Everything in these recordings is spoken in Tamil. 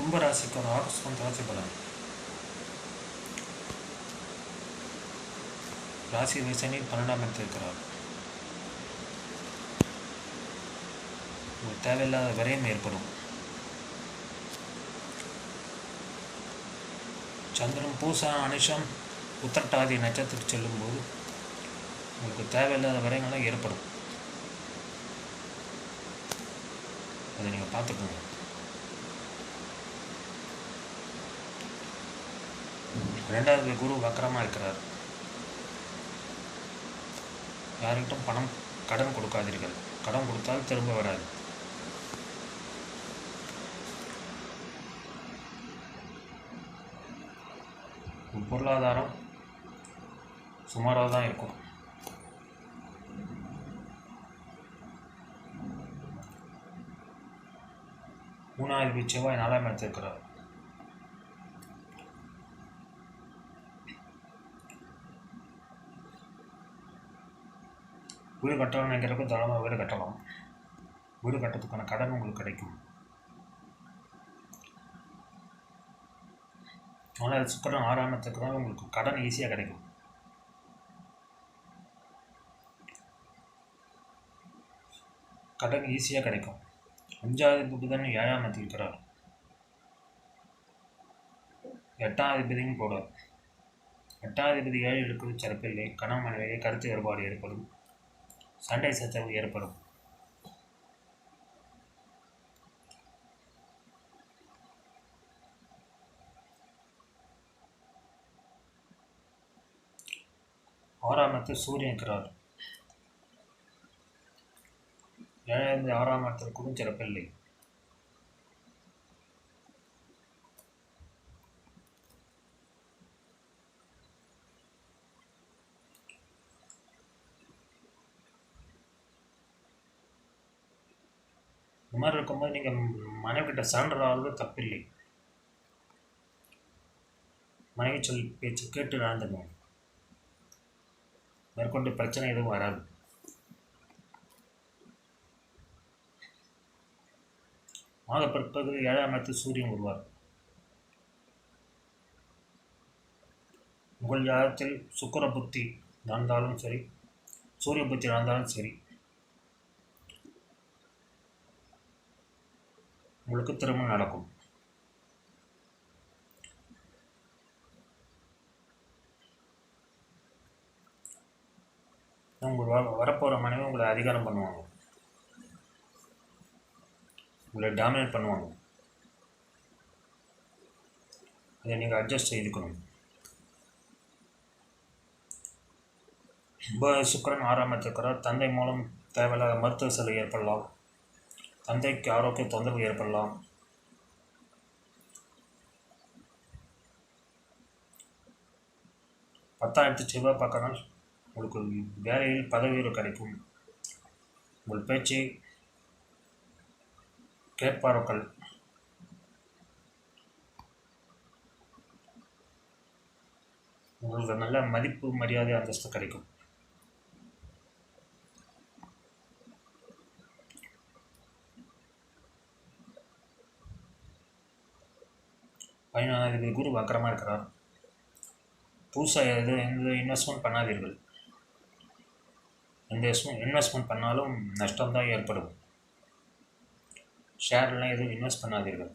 கும்பராசிக்கான ராசி பலன். ராசி சனி 12ஆம் இடத்தில் இருக்கிறார். உங்களுக்கு தேவையில்லாத விரயம் ஏற்படும். சந்திரன் பூசா அனுஷம் உத்திரட்டாதி நட்சத்திரத்துக்கு செல்லும்போது உங்களுக்கு தேவையில்லாத விரயங்கள்லாம் ஏற்படும். அதை நீங்கள் பார்த்துக்கோங்க. ரெண்டாவது குரு வக்கரமாக இருக்கிறார். யாருக்கிட்டும் கடன் கொடுக்காதீர்கள். கடன் கொடுத்தால் திரும்ப வராது. பொருளாதாரம் சுமாராக தான் இருக்கும். மூணாவது செவ்வாய் 4ஆம் இடத்தில் இருக்கிறார். வீடு கட்டணும் நினைக்கிறதுக்கு தாராளமாக வீடு கட்டலாம். வீடு கட்டுறதுக்கான கடன் உங்களுக்கு கிடைக்கும். ஆனால் சுக்கிரன் 6ஆம் இடத்துக்கு உங்களுக்கு கடன் ஈஸியாக கிடைக்கும். கடன் ஈஸியாக கிடைக்கும். 5வது புதன் 7ஆம் இடத்தில் இருக்கிறார். 8ஆம் அதிபதியும் கூட. 8ஆம் அதிபதி 7 இருக்கிறது சிறப்பில்லை. கணவன் மனைவியை கருத்து வேறுபாடு ஏற்படும். சண்டை சச்சரவு ஏற்படும். ஆறாம் இடத்தில் சூரியன் இருக்கிறார். 6ஆம் இடத்தில் கூட சிறப்பில்லை. இந்த மாதிரி இருக்கும்போது நீங்கள் மனைவிக்கிட்ட சரண்டர் ஆகிறது தப்பில்லை. மனைவி சொல் பேச்சு கேட்டு நடந்துங்க. மேற்கொண்டு பிரச்சனை எதுவும் வராது. மாத பிற்பகு 7ஆம் இடத்தில் சூரியன் வருவார். உங்கள் ஜாதகத்தில் சுக்கிர புத்தி நடந்தாலும் சரி, சூரிய புத்தி நடந்தாலும் சரி, உங்களுக்கு திருமணம் நடக்கும். உங்கள் வரப்போகிற மனைவி உங்களை அதிகாரம் பண்ணுவாங்க. உங்களை டாமினேட் பண்ணுவாங்க. அதை நீங்கள் அட்ஜஸ்ட் செய்துக்கணும். சுக்கிரன் 6ஆம் இடத்தில் இருக்கிறார். தந்தை மூலம் தேவையில்லாத மருத்துவ செலவு ஏற்படலாம். தந்தைக்கு ஆரோக்கிய தொந்தரவு ஏற்படலாம். பத்தாயிரத்து செவ்வாய் பார்க்கறனால உங்களுக்கு வேலையில் பதவி உயர்வு கிடைக்கும். உங்கள் பேச்சை கேட்பார்கள். உங்களுக்கு நல்ல மதிப்பு மரியாதை அந்தஸ்து கிடைக்கும். பதினாறு குரு வக்கரமாக இருக்கிறார். புதுசாக எந்த இன்வெஸ்ட்மெண்ட் பண்ணாதீர்கள். எந்த இன்வெஸ்ட்மெண்ட் பண்ணாலும் நஷ்டம்தான் ஏற்படும். ஷேர்லாம் எதுவும் இன்வெஸ்ட் பண்ணாதீர்கள்.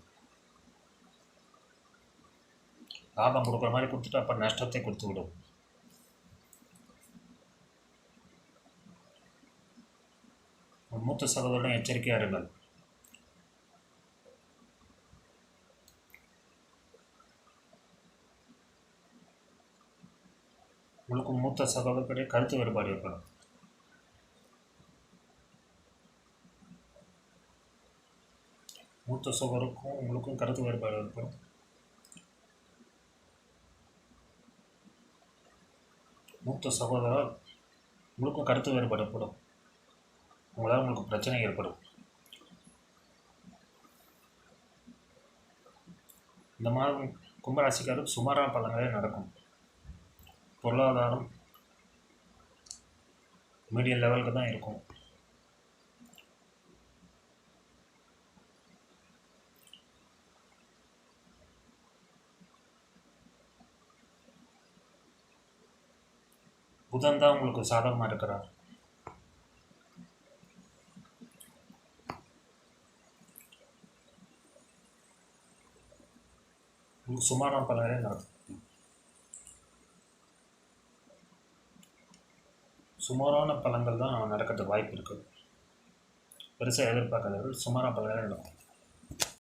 லாபம் கொடுக்குற மாதிரி கொடுத்துட்டு அப்புறம் நஷ்டத்தை கொடுத்து விடும். மூத்த சகோதரன் எச்சரிக்கையாக இருங்கள். உங்களுக்கு மூத்த சகோதரர்கிட்ட கருத்து வேறுபாடு ஏற்படும். மூத்த சகோதரருக்கும் உங்களுக்கும் கருத்து வேறுபாடு ஏற்படும். மூத்த சகோதரர் உங்களுக்கும் கருத்து வேறுபாடு ஏற்படும். உங்களால் உங்களுக்கு பிரச்சனை ஏற்படும். இந்த மாதம் கும்பராசிக்காரருக்கு சுமாரான பலன்களே நடக்கும். பொருளாதாரம் மீடியம் லெவலுக்கு தான் இருக்கும். புதன் தான் உங்களுக்கு சாதகமாக இருக்கிறார். உங்களுக்கு சுமாரான பலன்களே நடக்கும். சுமாரான பலன்கள் தான் நடக்கிறதுக்கு வாய்ப்பு இருக்குது. பெருசாக எதிர்பார்க்காதவர்கள் சுமாரான பலன்களே நடக்கும்.